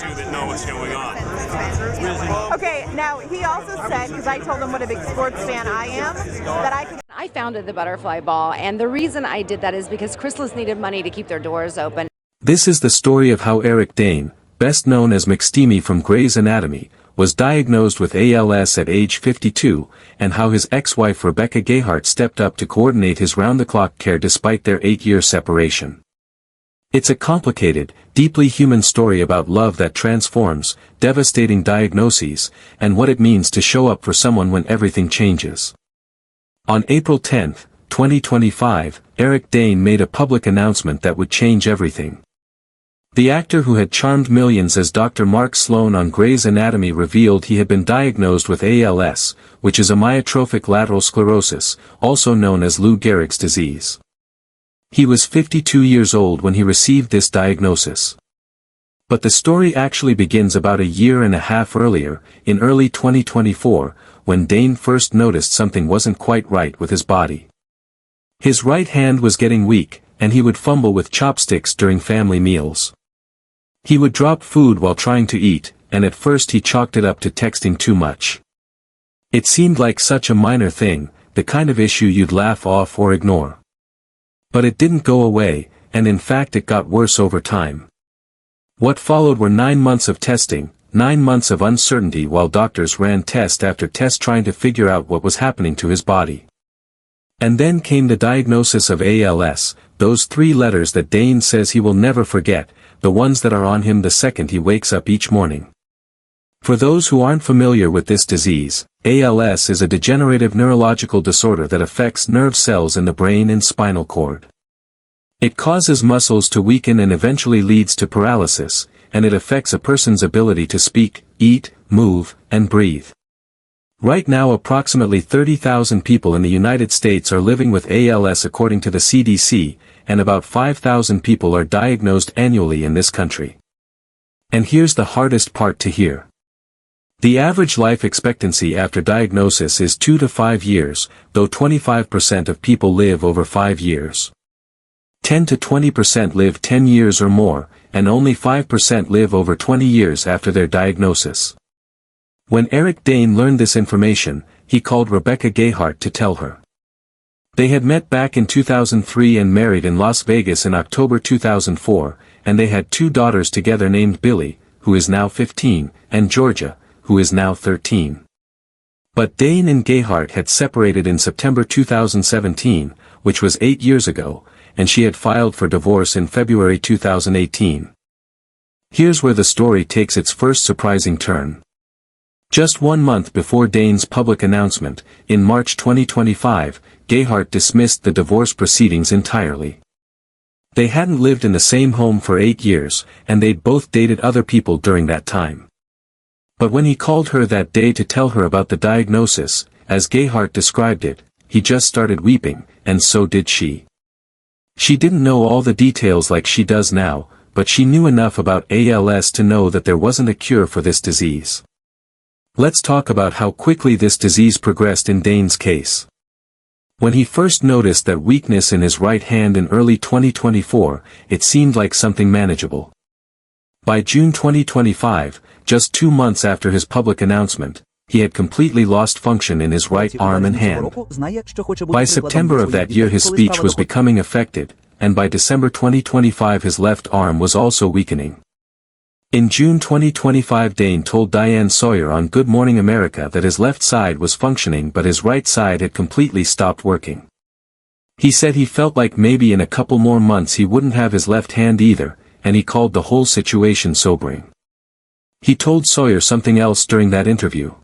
to that know what's going on. Okay, now he also said, because I told him what a big sports fan I am, that I founded the Butterfly Ball, and the reason I did that is because Chrysalis needed money to keep their doors open. This is the story of how Eric Dane, best known as McSteamy from Grey's Anatomy, was diagnosed with ALS at age 52, and how his ex-wife Rebecca Gayheart stepped up to coordinate his round-the-clock care despite their 8-year separation. It's a complicated, deeply human story about love that transforms, devastating diagnoses, and what it means to show up for someone when everything changes. On April 10, 2025, Eric Dane made a public announcement that would change everything. The actor who had charmed millions as Dr. Mark Sloan on Grey's Anatomy revealed he had been diagnosed with ALS, which is amyotrophic lateral sclerosis, also known as Lou Gehrig's disease. He was 52 years old when he received this diagnosis. But the story actually begins about a year and a half earlier, in early 2024, when Dane first noticed something wasn't quite right with his body. His right hand was getting weak, and he would fumble with chopsticks during family meals. He would drop food while trying to eat, and at first he chalked it up to texting too much. It seemed like such a minor thing, the kind of issue you'd laugh off or ignore. But it didn't go away, and in fact it got worse over time. What followed were 9 months of testing, 9 months of uncertainty while doctors ran test after test trying to figure out what was happening to his body. And then came the diagnosis of ALS, those 3 letters that Dane says he will never forget, the ones that are on him the second he wakes up each morning. For those who aren't familiar with this disease, ALS is a degenerative neurological disorder that affects nerve cells in the brain and spinal cord. It causes muscles to weaken and eventually leads to paralysis, and it affects a person's ability to speak, eat, move, and breathe. Right now approximately 30,000 people in the United States are living with ALS according to the CDC, and about 5,000 people are diagnosed annually in this country. And here's the hardest part to hear. The average life expectancy after diagnosis is 2 to 5 years, though 25% of people live over 5 years. 10 to 20% live 10 years or more, and only 5% live over 20 years after their diagnosis. When Eric Dane learned this information, he called Rebecca Gayheart to tell her. They had met back in 2003 and married in Las Vegas in October 2004, and they had 2 daughters together named Billy, who is now 15, and Georgia, who is now 13. But Dane and Gayheart had separated in September 2017, which was 8 years ago, and she had filed for divorce in February 2018. Here's where the story takes its first surprising turn. Just 1 month before Dane's public announcement, in March 2025, Gayheart dismissed the divorce proceedings entirely. They hadn't lived in the same home for 8 years, and they'd both dated other people during that time. But when he called her that day to tell her about the diagnosis, as Gayheart described it, he just started weeping, and so did she. She didn't know all the details like she does now, but she knew enough about ALS to know that there wasn't a cure for this disease. Let's talk about how quickly this disease progressed in Dane's case. When he first noticed that weakness in his right hand in early 2024, it seemed like something manageable. By June 2025, just 2 months after his public announcement, he had completely lost function in his right arm and hand. By September of that year his speech was becoming affected, and by December 2025 his left arm was also weakening. In June 2025 Dane told Diane Sawyer on Good Morning America that his left side was functioning but his right side had completely stopped working. He said he felt like maybe in a couple more months he wouldn't have his left hand either, and he called the whole situation sobering. He told Sawyer something else during that interview.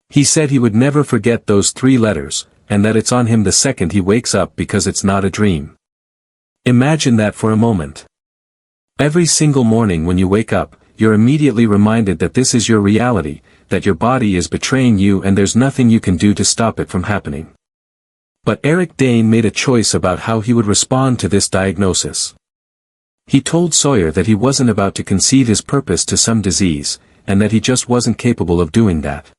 He said he would never forget those 3 letters, and that it's on him the second he wakes up because it's not a dream. Imagine that for a moment. Every single morning when you wake up, you're immediately reminded that this is your reality, that your body is betraying you and there's nothing you can do to stop it from happening. But Eric Dane made a choice about how he would respond to this diagnosis. He told Sawyer that he wasn't about to concede his purpose to some disease, and that he just wasn't capable of doing that.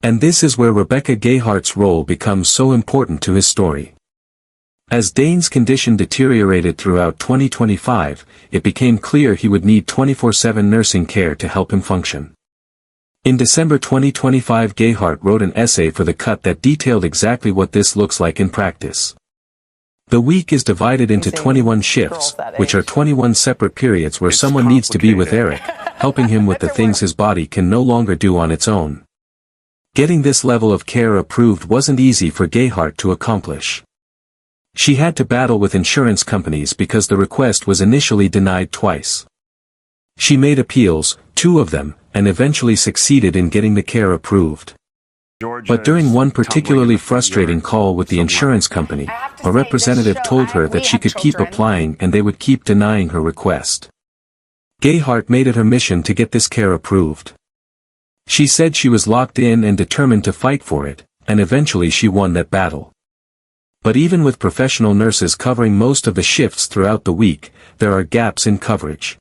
And this is where Rebecca Gayheart's role becomes so important to his story. As Dane's condition deteriorated throughout 2025, it became clear he would need 24/7 nursing care to help him function. In December 2025, Gayheart wrote an essay for The Cut that detailed exactly what this looks like in practice. The week is divided into 21 shifts, which are 21 separate periods where someone needs to be with Eric, helping him with the things his body can no longer do on its own. Getting this level of care approved wasn't easy for Gayheart to accomplish. She had to battle with insurance companies because the request was initially denied twice. She made appeals, 2 of them, and eventually succeeded in getting the care approved. But during one particularly frustrating call with the insurance company, a representative told her that she could keep applying and they would keep denying her request. Gayheart made it her mission to get this care approved. She said she was locked in and determined to fight for it, and eventually she won that battle. But even with professional nurses covering most of the shifts throughout the week, there are gaps in coverage.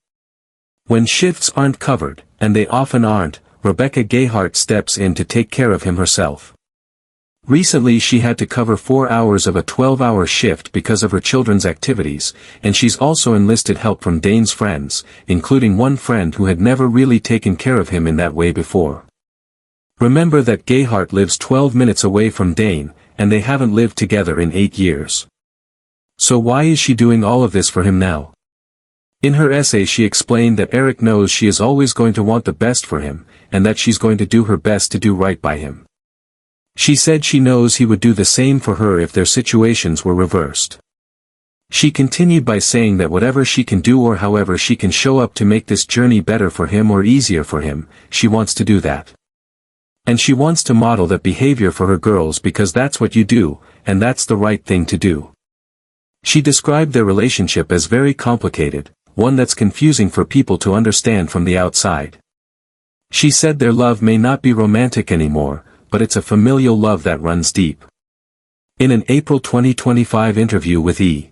When shifts aren't covered, and they often aren't, Rebecca Gayheart steps in to take care of him herself. Recently she had to cover 4 hours of a 12-hour shift because of her children's activities, and she's also enlisted help from Dane's friends, including one friend who had never really taken care of him in that way before. Remember that Gayheart lives 12 minutes away from Dane, and they haven't lived together in 8 years. So why is she doing all of this for him now? In her essay she explained that Eric knows she is always going to want the best for him, and that she's going to do her best to do right by him. She said she knows he would do the same for her if their situations were reversed. She continued by saying that whatever she can do or however she can show up to make this journey better for him or easier for him, she wants to do that. And she wants to model that behavior for her girls because that's what you do, and that's the right thing to do. She described their relationship as very complicated, one that's confusing for people to understand from the outside. She said their love may not be romantic anymore, but it's a familial love that runs deep. In an April 2025 interview with E!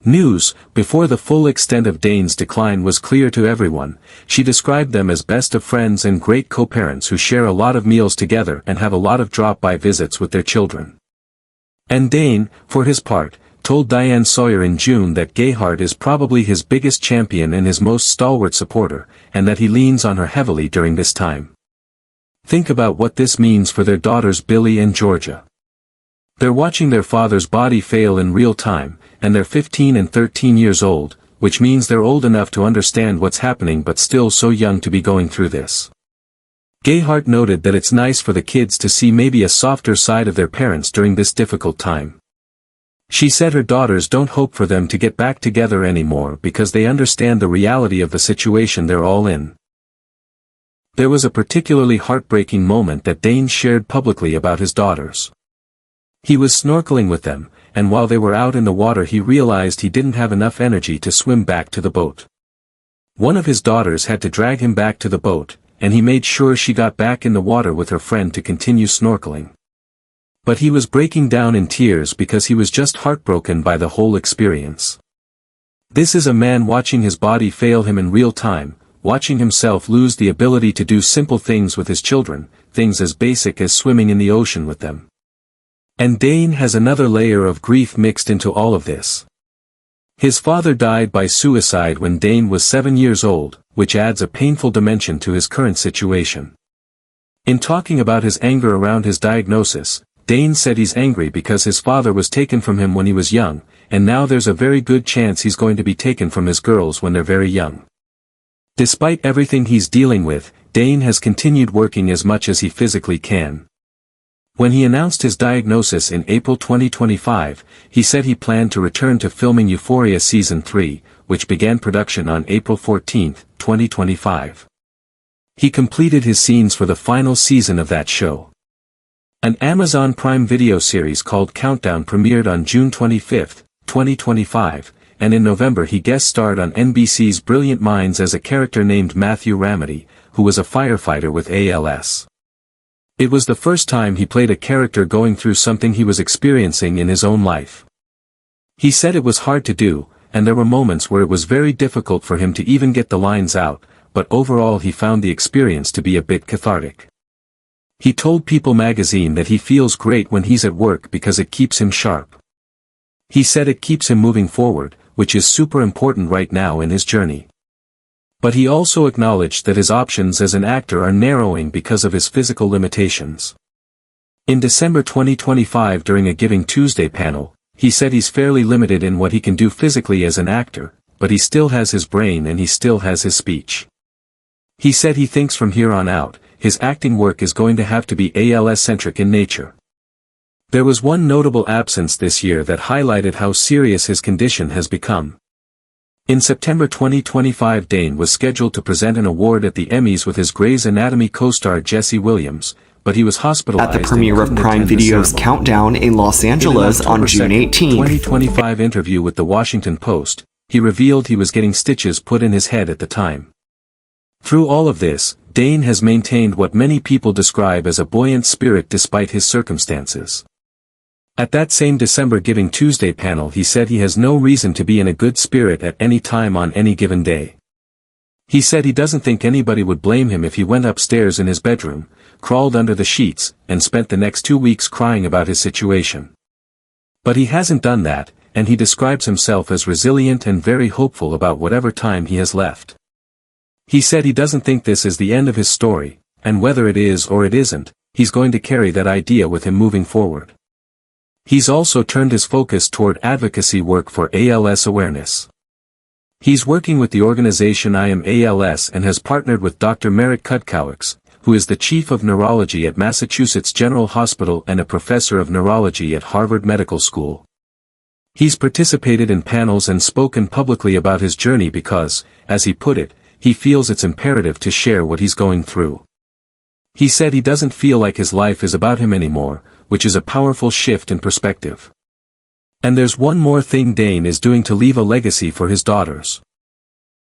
News, before the full extent of Dane's decline was clear to everyone, she described them as best of friends and great co-parents who share a lot of meals together and have a lot of drop-by visits with their children. And Dane, for his part, told Diane Sawyer in June that Gayheart is probably his biggest champion and his most stalwart supporter, and that he leans on her heavily during this time. Think about what this means for their daughters Billy and Georgia. They're watching their father's body fail in real time, and they're 15 and 13 years old, which means they're old enough to understand what's happening but still so young to be going through this. Gayheart noted that it's nice for the kids to see maybe a softer side of their parents during this difficult time. She said her daughters don't hope for them to get back together anymore because they understand the reality of the situation they're all in. There was a particularly heartbreaking moment that Dane shared publicly about his daughters. He was snorkeling with them, and while they were out in the water he realized he didn't have enough energy to swim back to the boat. One of his daughters had to drag him back to the boat, and he made sure she got back in the water with her friend to continue snorkeling. But he was breaking down in tears because he was just heartbroken by the whole experience. This is a man watching his body fail him in real time, watching himself lose the ability to do simple things with his children, things as basic as swimming in the ocean with them. And Dane has another layer of grief mixed into all of this. His father died by suicide when Dane was 7 years old, which adds a painful dimension to his current situation. In talking about his anger around his diagnosis, Dane said he's angry because his father was taken from him when he was young, and now there's a very good chance he's going to be taken from his girls when they're very young. Despite everything he's dealing with, Dane has continued working as much as he physically can. When he announced his diagnosis in April 2025, he said he planned to return to filming Euphoria Season 3, which began production on April 14, 2025. He completed his scenes for the final season of that show. An Amazon Prime Video series called Countdown premiered on June 25, 2025, and in November he guest starred on NBC's Brilliant Minds as a character named Matthew Ramity, who was a firefighter with ALS. It was the first time he played a character going through something he was experiencing in his own life. He said it was hard to do, and there were moments where it was very difficult for him to even get the lines out, but overall he found the experience to be a bit cathartic. He told People magazine that he feels great when he's at work because it keeps him sharp. He said it keeps him moving forward, which is super important right now in his journey. But he also acknowledged that his options as an actor are narrowing because of his physical limitations. In December 2025 during a Giving Tuesday panel, he said he's fairly limited in what he can do physically as an actor, but he still has his brain and he still has his speech. He said he thinks from here on out, his acting work is going to have to be ALS-centric in nature. There was one notable absence this year that highlighted how serious his condition has become. In September 2025 Dane was scheduled to present an award at the Emmys with his Grey's Anatomy co-star Jesse Williams, but he was hospitalized at the premiere of Prime Video's Countdown in Los Angeles on June 18th. 2025 interview with the Washington Post, he revealed he was getting stitches put in his head at the time. Through all of this, Dane has maintained what many people describe as a buoyant spirit despite his circumstances. At that same December Giving Tuesday panel he said he has no reason to be in a good spirit at any time on any given day. He said he doesn't think anybody would blame him if he went upstairs in his bedroom, crawled under the sheets, and spent the next 2 weeks crying about his situation. But he hasn't done that, and he describes himself as resilient and very hopeful about whatever time he has left. He said he doesn't think this is the end of his story, and whether it is or it isn't, he's going to carry that idea with him moving forward. He's also turned his focus toward advocacy work for ALS awareness. He's working with the organization I Am ALS and has partnered with Dr. Merritt Kutkowicz, who is the chief of neurology at Massachusetts General Hospital and a professor of neurology at Harvard Medical School. He's participated in panels and spoken publicly about his journey because, as he put it, he feels it's imperative to share what he's going through. He said he doesn't feel like his life is about him anymore, which is a powerful shift in perspective. And there's one more thing Dane is doing to leave a legacy for his daughters.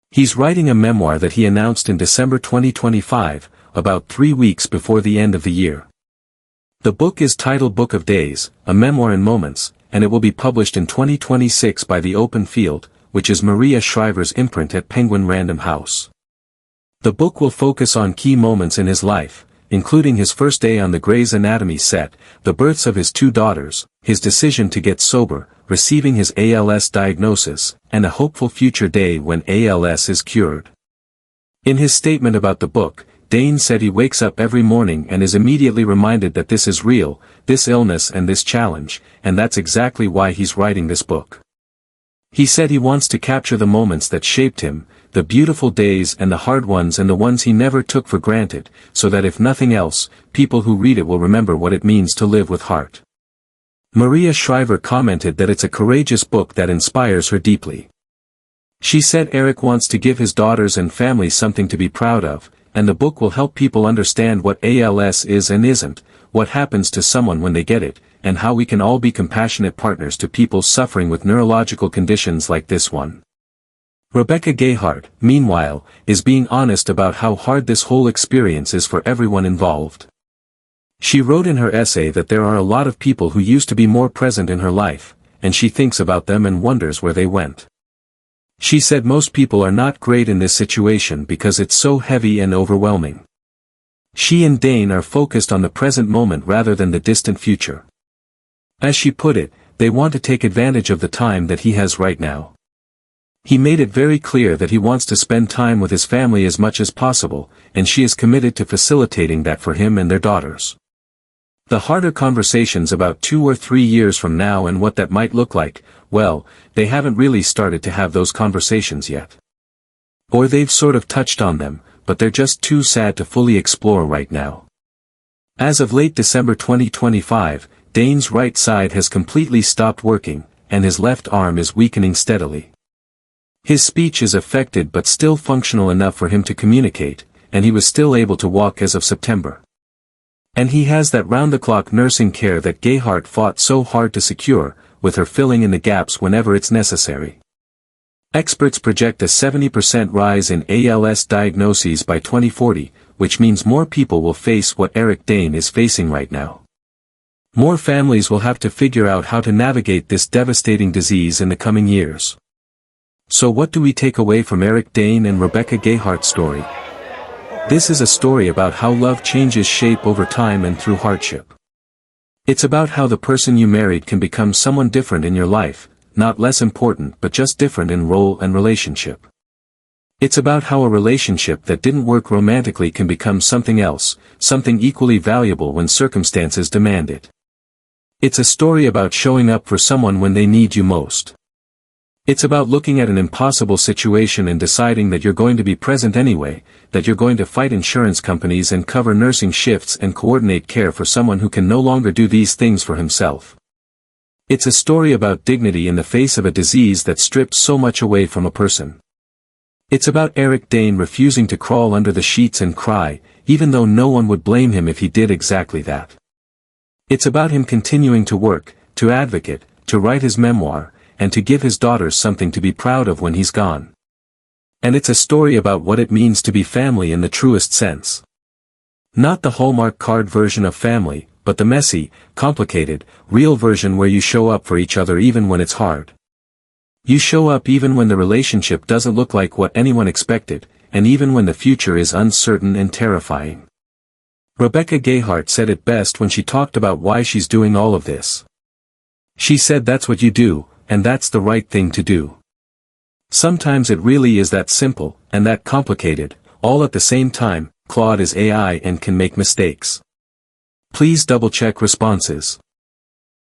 He's writing a memoir that he announced in December 2025, about 3 weeks before the end of the year. The book is titled Book of Days, A Memoir in Moments, and it will be published in 2026 by The Open Field, which is Maria Shriver's imprint at Penguin Random House. The book will focus on key moments in his life, including his first day on the Grey's Anatomy set, the births of his 2 daughters, his decision to get sober, receiving his ALS diagnosis, and a hopeful future day when ALS is cured. In his statement about the book, Dane said he wakes up every morning and is immediately reminded that this is real, this illness and this challenge, and that's exactly why he's writing this book. He said he wants to capture the moments that shaped him, the beautiful days and the hard ones and the ones he never took for granted, so that if nothing else, people who read it will remember what it means to live with heart. Maria Shriver commented that it's a courageous book that inspires her deeply. She said Eric wants to give his daughters and family something to be proud of, and the book will help people understand what ALS is and isn't, what happens to someone when they get it, and how we can all be compassionate partners to people suffering with neurological conditions like this one. Rebecca Gayheart, meanwhile, is being honest about how hard this whole experience is for everyone involved. She wrote in her essay that there are a lot of people who used to be more present in her life, and she thinks about them and wonders where they went. She said most people are not great in this situation because it's so heavy and overwhelming. She and Dane are focused on the present moment rather than the distant future. As she put it, they want to take advantage of the time that he has right now. He made it very clear that he wants to spend time with his family as much as possible, and she is committed to facilitating that for him and their daughters. The harder conversations about 2 or 3 years from now and what that might look like, well, they haven't really started to have those conversations yet. Or they've sort of touched on them, but they're just too sad to fully explore right now. As of late December 2025, Dane's right side has completely stopped working, and his left arm is weakening steadily. His speech is affected but still functional enough for him to communicate, and he was still able to walk as of September. And he has that round-the-clock nursing care that Gayheart fought so hard to secure, with her filling in the gaps whenever it's necessary. Experts project a 70% rise in ALS diagnoses by 2040, which means more people will face what Eric Dane is facing right now. More families will have to figure out how to navigate this devastating disease in the coming years. So what do we take away from Eric Dane and Rebecca Gayheart's story? This is a story about how love changes shape over time and through hardship. It's about how the person you married can become someone different in your life, not less important but just different in role and relationship. It's about how a relationship that didn't work romantically can become something else, something equally valuable when circumstances demand it. It's a story about showing up for someone when they need you most. It's about looking at an impossible situation and deciding that you're going to be present anyway, that you're going to fight insurance companies and cover nursing shifts and coordinate care for someone who can no longer do these things for himself. It's a story about dignity in the face of a disease that strips so much away from a person. It's about Eric Dane refusing to crawl under the sheets and cry, even though no one would blame him if he did exactly that. It's about him continuing to work, to advocate, to write his memoir, and to give his daughters something to be proud of when he's gone. And it's a story about what it means to be family in the truest sense. Not the Hallmark card version of family, but the messy, complicated, real version where you show up for each other even when it's hard. You show up even when the relationship doesn't look like what anyone expected, and even when the future is uncertain and terrifying. Rebecca Gayheart said it best when she talked about why she's doing all of this. She said that's what you do, and that's the right thing to do. Sometimes it really is that simple, and that complicated, all at the same time. Claude is AI and can make mistakes. Please double-check responses.